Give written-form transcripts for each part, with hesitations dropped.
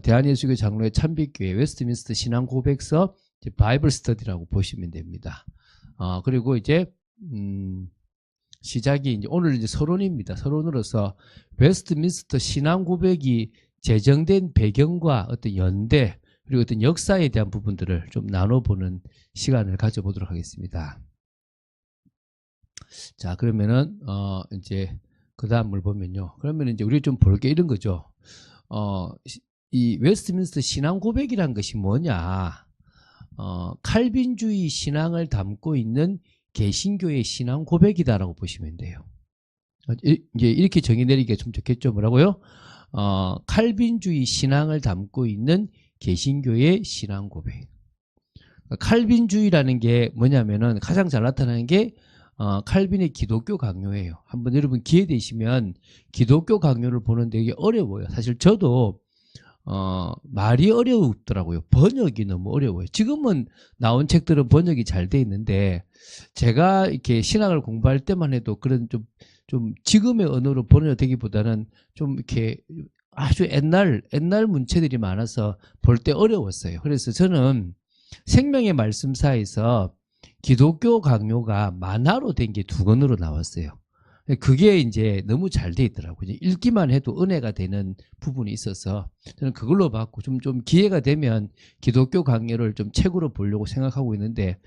대한예수교 장로회 참빛교회 웨스트민스터 신앙 고백서 바이블 스터디라고 보시면 됩니다. 그리고 이제 시작이 이제 오늘 이제 서론입니다. 서론으로서 웨스트민스터 신앙 고백이 제정된 배경과 어떤 연대 그리고 어떤 역사에 대한 부분들을 좀 나눠보는 시간을 가져보도록 하겠습니다. 자, 그러면은 이제 그 다음을 보면요. 그러면 이제 우리 좀 볼 게 이런 거죠. 이 웨스트민스터 신앙 고백이란 것이 뭐냐? 칼빈주의 신앙을 담고 있는 개신교의 신앙 고백이다라고 보시면 돼요. 이제 이렇게 정의 내리기가 좀 좋겠죠. 뭐라고요? 칼빈주의 신앙을 담고 있는 개신교의 신앙 고백. 칼빈주의라는 게 뭐냐면은 가장 잘 나타나는 게 칼빈의 기독교 강요예요. 한번 여러분 기회 되시면 기독교 강요를 보는데 이게 어려워요. 사실 저도 말이 어렵더라고요. 번역이 너무 어려워요. 지금은 나온 책들은 번역이 잘 돼 있는데 제가 이렇게 신학을 공부할 때만 해도 그런 좀 지금의 언어로 번역되기보다는 좀 이렇게 아주 옛날 문체들이 많아서 볼 때 어려웠어요. 그래서 저는 생명의 말씀사에서 기독교 강요가 만화로 된 게 2권으로 나왔어요. 그게 이제 너무 잘 돼 있더라고요. 읽기만 해도 은혜가 되는 부분이 있어서 저는 그걸로 봤고 좀 기회가 되면 기독교 강요를 좀 책으로 보려고 생각하고 있는데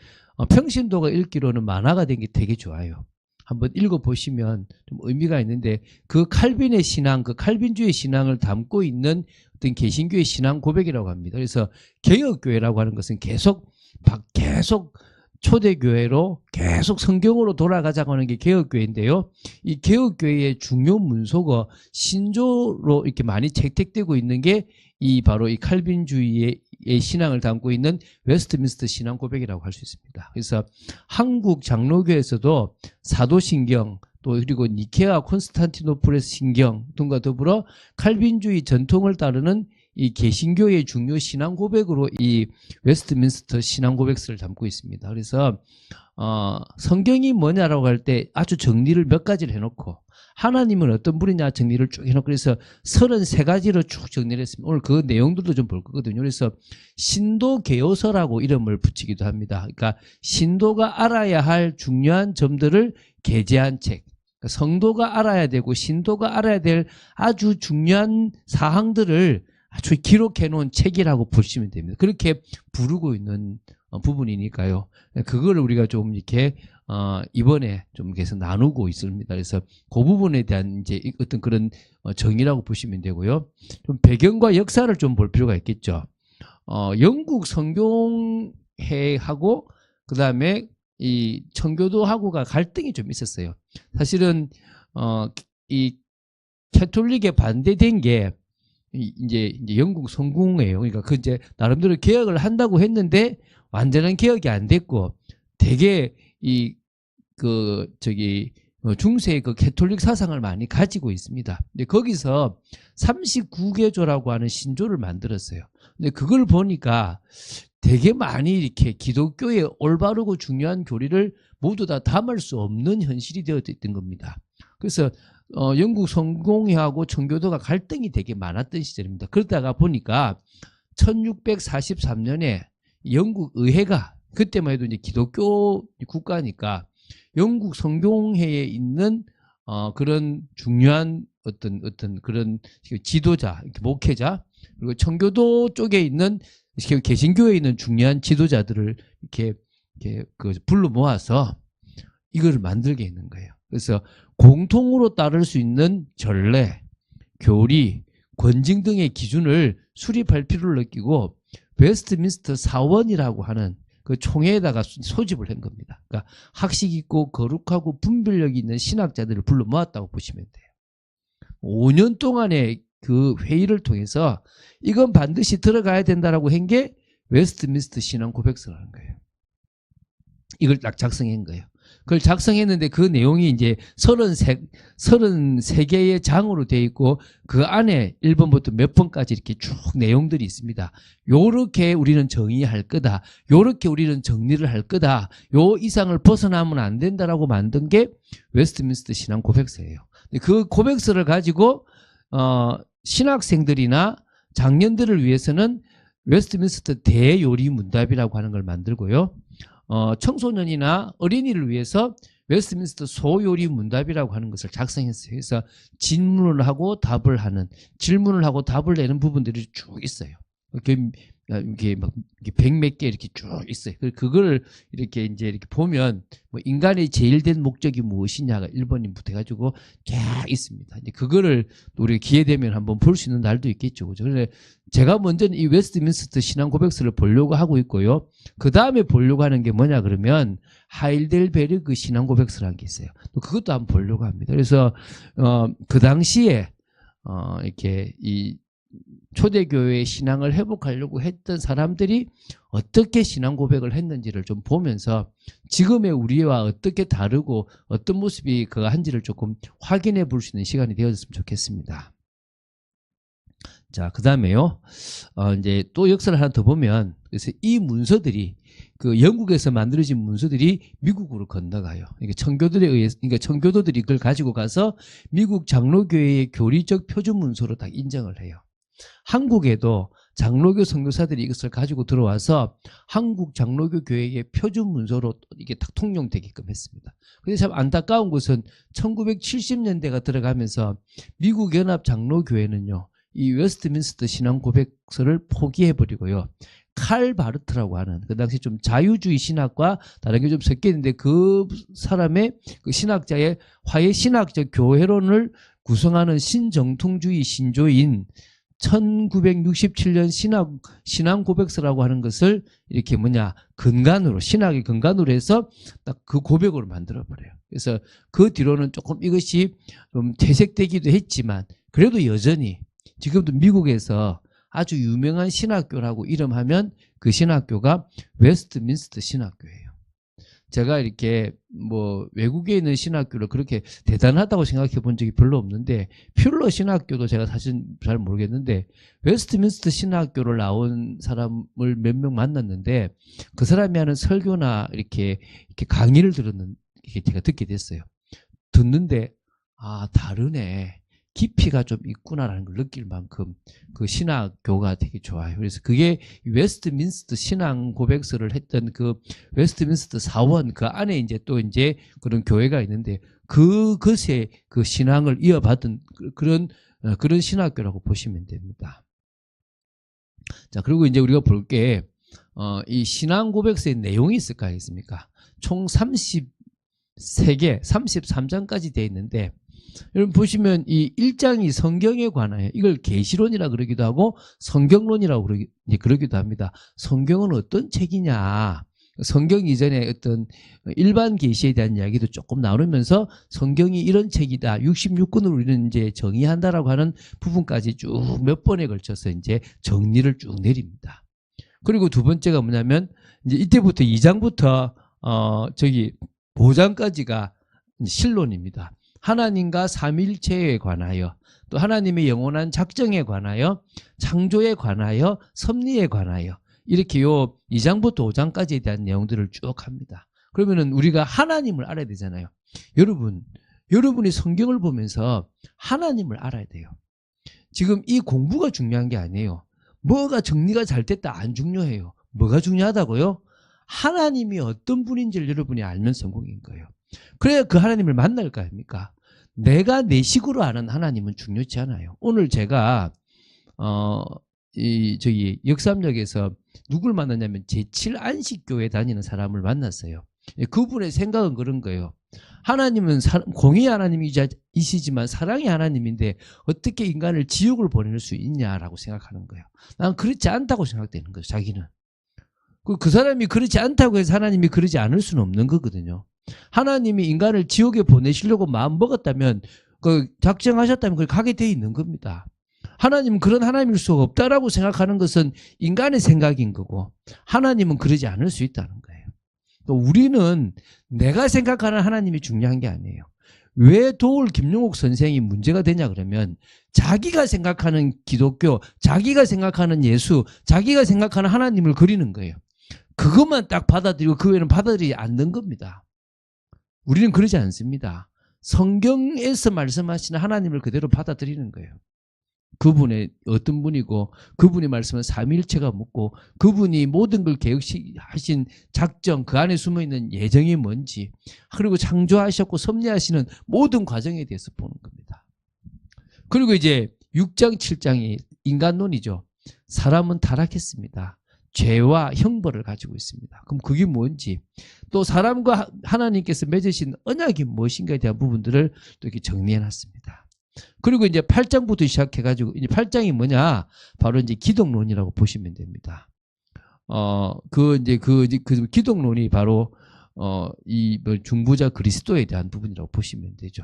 평신도가 읽기로는 만화가 된 게 되게 좋아요. 한번 읽어보시면 좀 의미가 있는데 그 칼빈의 신앙, 그 칼빈주의 신앙을 담고 있는 어떤 개신교의 신앙 고백이라고 합니다. 그래서 개혁교회라고 하는 것은 계속 초대교회로 계속 성경으로 돌아가자고 하는 게 개혁교회인데요. 이 개혁교회의 중요 문서가 신조로 이렇게 많이 채택되고 있는 게 바로 이 칼빈주의의 신앙을 담고 있는 웨스트민스터 신앙 고백이라고 할 수 있습니다. 그래서 한국 장로교에서도 사도신경 또 그리고 니케아 콘스탄티노플의 신경 등과 더불어 칼빈주의 전통을 따르는 이 개신교의 중요 신앙 고백으로 이 웨스트민스터 신앙 고백서를 담고 있습니다. 그래서 성경이 뭐냐라고 할 때 아주 정리를 몇 가지를 해놓고 하나님은 어떤 분이냐 정리를 쭉 해놓고 그래서 33가지로 쭉 정리를 했습니다. 오늘 그 내용들도 좀 볼 거거든요. 그래서 신도개요서라고 이름을 붙이기도 합니다. 그러니까 신도가 알아야 할 중요한 점들을 게재한 책. 그러니까 성도가 알아야 되고 신도가 알아야 될 아주 중요한 사항들을 아주 기록해 놓은 책이라고 보시면 됩니다. 그렇게 부르고 있는 부분이니까요. 그거를 우리가 좀 이렇게 이번에 좀 계속 나누고 있습니다. 그래서 그 부분에 대한 이제 어떤 그런 정의라고 보시면 되고요. 좀 배경과 역사를 좀 볼 필요가 있겠죠. 영국 성경회하고 그 다음에 이 청교도하고가 갈등이 좀 있었어요. 사실은 이 캐톨릭에 반대된 게 이제 영국 성공이에요. 그러니까 그 이제 나름대로 개혁을 한다고 했는데 완전한 개혁이 안 됐고 되게 중세의 그 캐톨릭 사상을 많이 가지고 있습니다. 근데 거기서 39개조라고 하는 신조를 만들었어요. 근데 그걸 보니까 되게 많이 이렇게 기독교의 올바르고 중요한 교리를 모두 다 담을 수 없는 현실이 되어있던 겁니다. 그래서 영국 성공회하고 청교도가 갈등이 되게 많았던 시절입니다. 그러다가 보니까 1643년에 영국 의회가 그때만 해도 이제 기독교 국가니까 영국 성공회에 있는 그런 중요한 어떤 그런 지도자, 목회자 그리고 청교도 쪽에 있는 개신교에 있는 중요한 지도자들을 이렇게 불러 모아서 이거를 만들게 있는 거예요. 그래서 공통으로 따를 수 있는 전례, 교리, 권징 등의 기준을 수립할 필요를 느끼고 웨스트민스터 사원이라고 하는 그 총회에다가 소집을 한 겁니다. 그러니까 학식 있고 거룩하고 분별력 있는 신학자들을 불러 모았다고 보시면 돼요. 5년 동안의 그 회의를 통해서 이건 반드시 들어가야 된다라고 한 게 웨스트민스터 신앙 고백서라는 거예요. 이걸 딱 작성한 거예요. 그걸 작성했는데 그 내용이 이제 33개의 장으로 되어 있고 그 안에 1번부터 몇 번까지 이렇게 쭉 내용들이 있습니다. 요렇게 우리는 정의할 거다. 요렇게 우리는 정리를 할 거다. 요 이상을 벗어나면 안 된다라고 만든 게 웨스트민스터 신앙 고백서예요. 그 고백서를 가지고 신학생들이나 장년들을 위해서는 웨스트민스터 대요리 문답이라고 하는 걸 만들고요. 청소년이나 어린이를 위해서 웨스트민스터 소요리 문답이라고 하는 것을 작성했어요. 그래서 질문을 하고 답을 하는, 질문을 하고 답을 내는 부분들이 쭉 있어요. 이게 막 100몇 개 이렇게 쭉 있어요. 그걸 이렇게 이제 이렇게 보면 뭐 인간의 제일 된 목적이 무엇이냐가 1번부터 해가지고 쫙 있습니다. 이제 그거를 우리 기회 되면 한번 볼 수 있는 날도 있겠죠. 그죠? 그런데 제가 먼저는 이 웨스트민스터 신앙 고백서를 보려고 하고 있고요. 그 다음에 보려고 하는 게 뭐냐 그러면 하일델베르그 신앙 고백서라는 게 있어요. 또 그것도 한번 보려고 합니다. 그래서 그 당시에 이렇게 이 초대교회의 신앙을 회복하려고 했던 사람들이 어떻게 신앙 고백을 했는지를 좀 보면서 지금의 우리와 어떻게 다르고 어떤 모습이 그한지를 조금 확인해 볼 수 있는 시간이 되어졌으면 좋겠습니다. 자, 그 다음에요. 이제 또 역사를 하나 더 보면, 그래서 이 문서들이 그 영국에서 만들어진 문서들이 미국으로 건너가요. 그러니까 청교도들에 의해서, 그러니까 청교도들이 그걸 가지고 가서 미국 장로교회의 교리적 표준 문서로 딱 인정을 해요. 한국에도 장로교 선교사들이 이것을 가지고 들어와서 한국 장로교 교회의 표준 문서로 이게 딱 통용되게끔 했습니다. 근데 참 안타까운 것은 1970년대가 들어가면서 미국 연합 장로교회는요, 이 웨스트민스터 신앙 고백서를 포기해버리고요. 칼 바르트라고 하는, 그 당시 좀 자유주의 신학과 다른 게 좀 섞여 있는데 그 사람의 그 신학자의 화해 신학적 교회론을 구성하는 신정통주의 신조인 1967년 신앙 고백서라고 하는 것을 이렇게 근간으로, 신학의 근간으로 해서 딱 그 고백으로 만들어버려요. 그래서 그 뒤로는 조금 이것이 좀 퇴색되기도 했지만 그래도 여전히 지금도 미국에서 아주 유명한 신학교라고 이름하면 그 신학교가 웨스트민스터 신학교예요. 제가 이렇게 뭐 외국에 있는 신학교를 그렇게 대단하다고 생각해 본 적이 별로 없는데, 퓰러 신학교도 제가 사실 잘 모르겠는데 웨스트민스터 신학교를 나온 사람을 몇 명 만났는데 그 사람이 하는 설교나 이렇게 강의를 이렇게 제가 듣게 됐어요. 듣는데 다르네, 깊이가 좀 있구나라는 걸 느낄 만큼 그 신학교가 되게 좋아요. 그래서 그게 웨스트민스터 신앙 고백서를 했던 그 웨스트민스터 사원 그 안에 이제 또 이제 그런 교회가 있는데 그것의 그 신앙을 이어받은 그런 신학교라고 보시면 됩니다. 자, 그리고 이제 우리가 볼 게 이 신앙 고백서의 내용이 있을까 하겠습니까? 총 33개, 33장까지 되어 있는데, 여러분 보시면 이 1장이 성경에 관하여, 이걸 계시론이라 그러기도 하고 성경론이라고 그러기도 합니다. 성경은 어떤 책이냐, 성경 이전에 어떤 일반 계시에 대한 이야기도 조금 나누면서 성경이 이런 책이다, 66권으로 우리는 이제 정의한다라고 하는 부분까지 쭉 몇 번에 걸쳐서 이제 정리를 쭉 내립니다. 그리고 두 번째가 뭐냐면 이제 이때부터 2장부터 5장까지가 신론입니다. 하나님과 삼위일체에 관하여, 또 하나님의 영원한 작정에 관하여, 창조에 관하여, 섭리에 관하여, 이렇게 요 2장부터 5장까지에 대한 내용들을 쭉 합니다. 그러면은 우리가 하나님을 알아야 되잖아요. 여러분이 성경을 보면서 하나님을 알아야 돼요. 지금 이 공부가 중요한 게 아니에요. 뭐가 정리가 잘 됐다 안 중요해요. 뭐가 중요하다고요? 하나님이 어떤 분인지를 여러분이 알면 성공인 거예요. 그래야 그 하나님을 만날 거 아닙니까? 내가 내 식으로 아는 하나님은 중요치 않아요. 오늘 제가 저기 역삼역에서 누굴 만났냐면 제7안식교회 다니는 사람을 만났어요. 그분의 생각은 그런 거예요. 하나님은 공의의 하나님이시지만 사랑의 하나님인데 어떻게 인간을 지옥을 보낼 수 있냐라고 생각하는 거예요. 난 그렇지 않다고 생각되는 거예요. 자기는. 그 사람이 그렇지 않다고 해서 하나님이 그러지 않을 수는 없는 거거든요. 하나님이 인간을 지옥에 보내시려고 마음 먹었다면, 작정하셨다면 그걸 가게 돼 있는 겁니다. 하나님은 그런 하나님일 수가 없다라고 생각하는 것은 인간의 생각인 거고, 하나님은 그러지 않을 수 있다는 거예요. 또 우리는 내가 생각하는 하나님이 중요한 게 아니에요. 왜 도울 김용옥 선생이 문제가 되냐 그러면, 자기가 생각하는 기독교, 자기가 생각하는 예수, 자기가 생각하는 하나님을 그리는 거예요. 그것만 딱 받아들이고 그 외에는 받아들이지 않는 겁니다. 우리는 그러지 않습니다. 성경에서 말씀하시는 하나님을 그대로 받아들이는 거예요. 그분의 어떤 분이고 그분이 말씀은 삼위일체가 묻고 그분이 모든 걸 계획하신 작정 그 안에 숨어있는 예정이 뭔지 그리고 창조하셨고 섭리하시는 모든 과정에 대해서 보는 겁니다. 그리고 이제 6장 7장이 인간론이죠. 사람은 타락했습니다. 죄와 형벌을 가지고 있습니다. 그럼 그게 뭔지 또 사람과 하나님께서 맺으신 언약이 무엇인가에 대한 부분들을 또 이렇게 정리해놨습니다. 그리고 이제 8장부터 시작해가지고 이제 8장이 뭐냐? 바로 이제 기독론이라고 보시면 됩니다. 그 기독론이 바로 이 중보자 그리스도에 대한 부분이라고 보시면 되죠.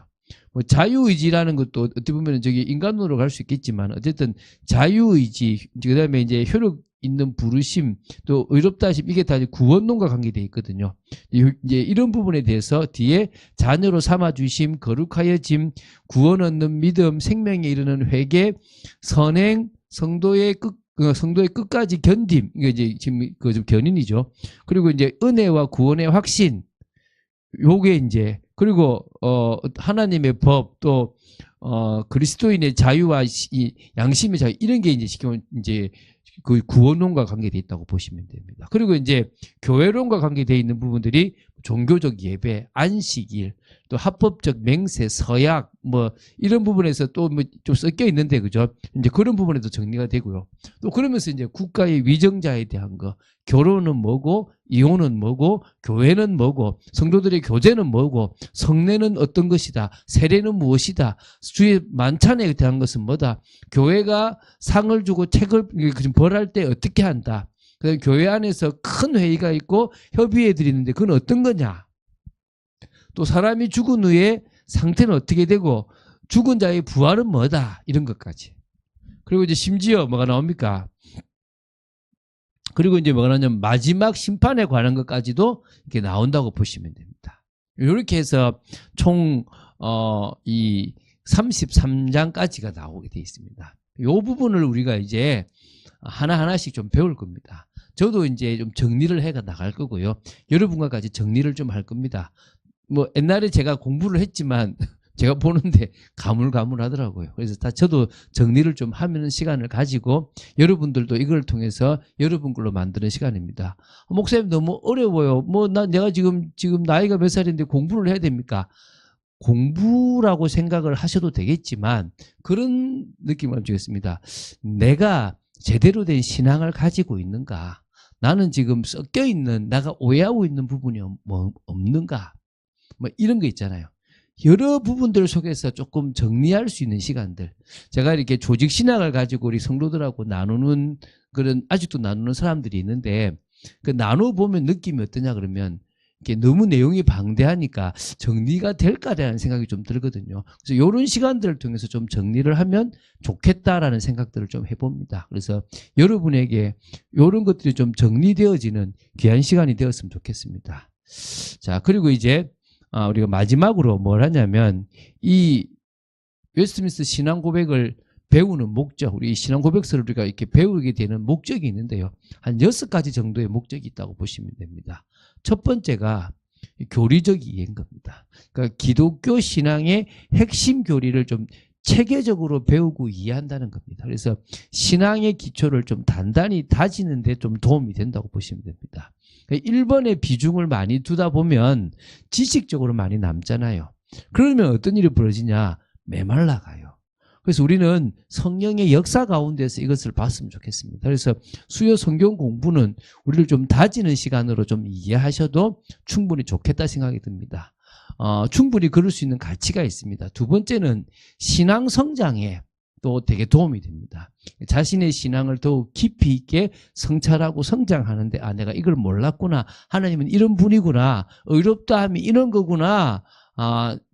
뭐 자유의지라는 것도 어떻게 보면 저기 인간론으로 갈 수 있겠지만 어쨌든 자유의지 그다음에 이제 효력 있는 부르심 또 의롭다 하심 이게 다 구원론과 관계되어 있거든요. 이제 이런 부분에 대해서 뒤에 자녀로 삼아 주심, 거룩하여짐, 구원 얻는 믿음, 생명에 이르는 회개, 선행, 성도의 끝까지 견딤 이게 이제 지금 그 좀 견인이죠. 그리고 이제 은혜와 구원의 확신 요게 이제 그리고 하나님의 법 또 그리스도인의 자유와 이 양심의 자유 이런 게 이제 지금 이제 그 구원론과 관계되어 있다고 보시면 됩니다. 그리고 이제 교회론과 관계되어 있는 부분들이 종교적 예배, 안식일, 또 합법적 맹세, 서약 뭐 이런 부분에서 또 뭐 좀 섞여 있는데 그죠? 이제 그런 부분에도 정리가 되고요. 또 그러면서 이제 국가의 위정자에 대한 거, 결혼은 뭐고 이혼은 뭐고 교회는 뭐고 성도들의 교제는 뭐고 성례는 어떤 것이다 세례는 무엇이다 주의 만찬에 대한 것은 뭐다 교회가 상을 주고 책을 벌할 때 어떻게 한다 그다음에 교회 안에서 큰 회의가 있고 협의회 드리는데 그건 어떤 거냐 또 사람이 죽은 후에 상태는 어떻게 되고 죽은 자의 부활은 뭐다 이런 것까지 그리고 이제 심지어 뭐가 나옵니까 그리고 이제 뭐가 나오냐면 마지막 심판에 관한 것까지도 이렇게 나온다고 보시면 됩니다. 이렇게 해서 총 이 33장까지가 나오게 되어 있습니다. 이 부분을 우리가 이제 하나하나씩 좀 배울 겁니다. 저도 이제 좀 정리를 해 나갈 거고요. 여러분과 같이 정리를 좀 할 겁니다. 뭐 옛날에 제가 공부를 했지만 제가 보는데 가물가물하더라고요. 그래서 저도 정리를 좀 하는 시간을 가지고 여러분들도 이걸 통해서 여러분 걸로 만드는 시간입니다. 목사님 너무 어려워요. 뭐 내가 지금 나이가 몇 살인데 공부를 해야 됩니까? 공부라고 생각을 하셔도 되겠지만 그런 느낌을 주겠습니다. 내가 제대로 된 신앙을 가지고 있는가? 나는 지금 섞여 있는 내가 오해하고 있는 부분이 뭐 없는가? 뭐 이런 거 있잖아요. 여러 부분들 속에서 조금 정리할 수 있는 시간들. 제가 이렇게 조직 신학을 가지고 우리 성도들하고 나누는 그런 아직도 나누는 사람들이 있는데 그 나눠보면 느낌이 어떠냐 그러면 이게 너무 내용이 방대하니까 정리가 될까라는 생각이 좀 들거든요. 그래서 이런 시간들을 통해서 좀 정리를 하면 좋겠다라는 생각들을 좀 해봅니다. 그래서 여러분에게 이런 것들이 좀 정리되어지는 귀한 시간이 되었으면 좋겠습니다. 자, 그리고 이제 우리가 마지막으로 뭘 하냐면 이 웨스트민스터 신앙 고백을 배우는 목적, 우리 신앙 고백서를 우리가 이렇게 배우게 되는 목적이 있는데요. 한 6가지 정도의 목적이 있다고 보시면 됩니다. 첫 번째가 교리적 이해인 겁니다. 그러니까 기독교 신앙의 핵심 교리를 좀 체계적으로 배우고 이해한다는 겁니다. 그래서 신앙의 기초를 좀 단단히 다지는 데 좀 도움이 된다고 보시면 됩니다. 1번의 비중을 많이 두다 보면 지식적으로 많이 남잖아요. 그러면 어떤 일이 벌어지냐? 메말라가요. 그래서 우리는 성령의 역사 가운데서 이것을 봤으면 좋겠습니다. 그래서 수요 성경 공부는 우리를 좀 다지는 시간으로 좀 이해하셔도 충분히 좋겠다 생각이 듭니다. 충분히 그럴 수 있는 가치가 있습니다. 두 번째는 신앙 성장에 또 되게 도움이 됩니다. 자신의 신앙을 더욱 깊이 있게 성찰하고 성장하는데 내가 이걸 몰랐구나. 하나님은 이런 분이구나. 의롭다 함이 이런 거구나.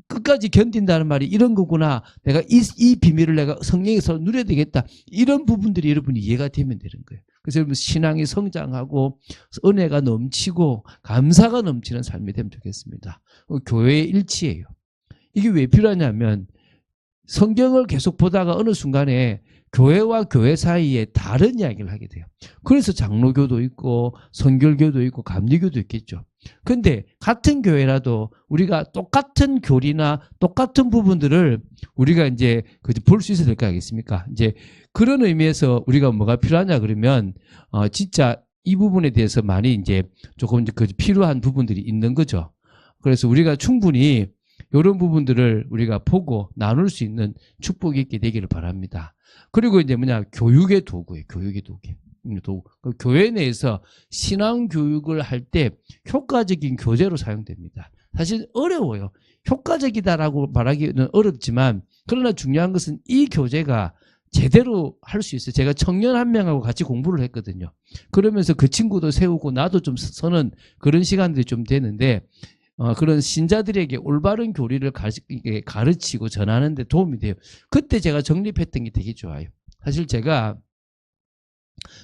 끝까지 견딘다는 말이 이런 거구나. 내가 이 비밀을 내가 성령에서 누려야 되겠다. 이런 부분들이 여러분이 이해가 되면 되는 거예요. 그래서 여러분 신앙이 성장하고 은혜가 넘치고 감사가 넘치는 삶이 되면 좋겠습니다. 교회의 일치예요. 이게 왜 필요하냐면 성경을 계속 보다가 어느 순간에 교회와 교회 사이에 다른 이야기를 하게 돼요. 그래서 장로교도 있고 선결교도 있고 감리교도 있겠죠. 근데 같은 교회라도 우리가 똑같은 교리나 똑같은 부분들을 우리가 이제 볼 수 있어야 될 거 아니겠습니까? 이제 그런 의미에서 우리가 뭐가 필요하냐 그러면 진짜 이 부분에 대해서 많이 이제 조금 이제 필요한 부분들이 있는 거죠. 그래서 우리가 충분히 이런 부분들을 우리가 보고 나눌 수 있는 축복이 있게 되기를 바랍니다. 그리고 이제 뭐냐, 교육의 도구예요. 교육의 도구. 그 교회 내에서 신앙 교육을 할 때 효과적인 교재로 사용됩니다. 사실 어려워요. 효과적이다라고 말하기는 어렵지만, 그러나 중요한 것은 이 교재가 제대로 할 수 있어요. 제가 청년 한 명하고 같이 공부를 했거든요. 그러면서 그 친구도 세우고 나도 좀 서는 그런 시간들이 좀 되는데, 그런 신자들에게 올바른 교리를 가르치고 전하는 데 도움이 돼요. 그때 제가 정립했던 게 되게 좋아요. 사실 제가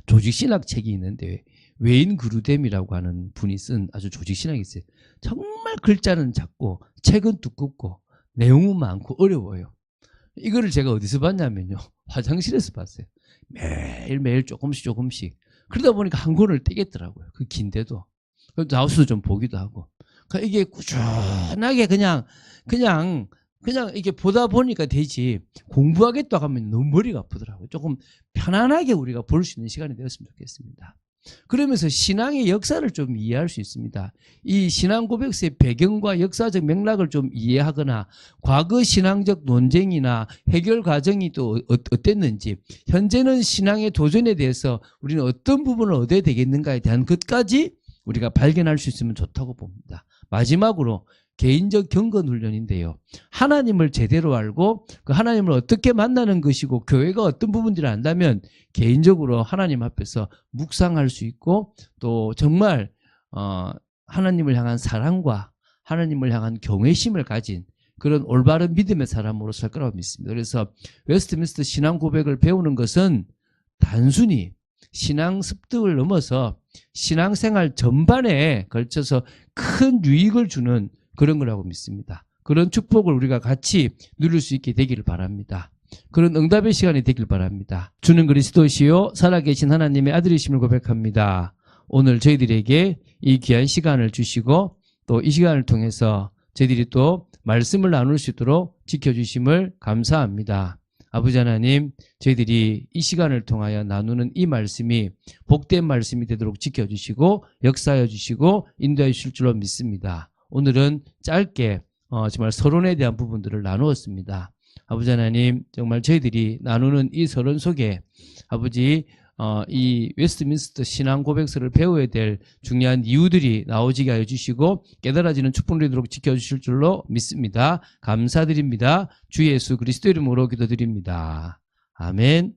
조직신학 책이 있는데 웨인 그루뎀이라고 하는 분이 쓴 아주 조직신학이 있어요. 정말 글자는 작고 책은 두껍고 내용은 많고 어려워요. 이거를 제가 어디서 봤냐면요, 화장실에서 봤어요. 매일매일 조금씩. 그러다 보니까 한 권을 떼겠더라고요. 그 긴데도. 나우스도 좀 보기도 하고. 그러니까 이게 꾸준하게 그냥 이게 보다 보니까 되지, 공부하겠다고 하면 너무 머리가 아프더라고요. 조금 편안하게 우리가 볼 수 있는 시간이 되었으면 좋겠습니다. 그러면서 신앙의 역사를 좀 이해할 수 있습니다. 이 신앙 고백서의 배경과 역사적 맥락을 좀 이해하거나 과거 신앙적 논쟁이나 해결 과정이 또 어땠는지, 현재는 신앙의 도전에 대해서 우리는 어떤 부분을 얻어야 되겠는가에 대한 것까지 우리가 발견할 수 있으면 좋다고 봅니다. 마지막으로 개인적 경건 훈련인데요. 하나님을 제대로 알고 그 하나님을 어떻게 만나는 것이고 교회가 어떤 부분들을 안다면 개인적으로 하나님 앞에서 묵상할 수 있고, 또 정말 하나님을 향한 사랑과 하나님을 향한 경외심을 가진 그런 올바른 믿음의 사람으로 살 거라고 믿습니다. 그래서 웨스트민스터 신앙 고백을 배우는 것은 단순히 신앙 습득을 넘어서 신앙생활 전반에 걸쳐서 큰 유익을 주는 그런 거라고 믿습니다. 그런 축복을 우리가 같이 누릴 수 있게 되기를 바랍니다. 그런 응답의 시간이 되길 바랍니다. 주는 그리스도시요 살아계신 하나님의 아들이심을 고백합니다. 오늘 저희들에게 이 귀한 시간을 주시고 또 이 시간을 통해서 저희들이 또 말씀을 나눌 수 있도록 지켜주심을 감사합니다. 아버지 하나님, 저희들이 이 시간을 통하여 나누는 이 말씀이 복된 말씀이 되도록 지켜주시고 역사하여 주시고 인도해 주실 줄로 믿습니다. 오늘은 짧게 정말 서론에 대한 부분들을 나누었습니다. 아버지 하나님, 정말 저희들이 나누는 이 서론 속에 아버지 이 웨스트민스터 신앙 고백서를 배워야 될 중요한 이유들이 나오지게 하여 주시고 깨달아지는 축복을 되도록 지켜주실 줄로 믿습니다. 감사드립니다. 주 예수 그리스도 이름으로 기도드립니다. 아멘.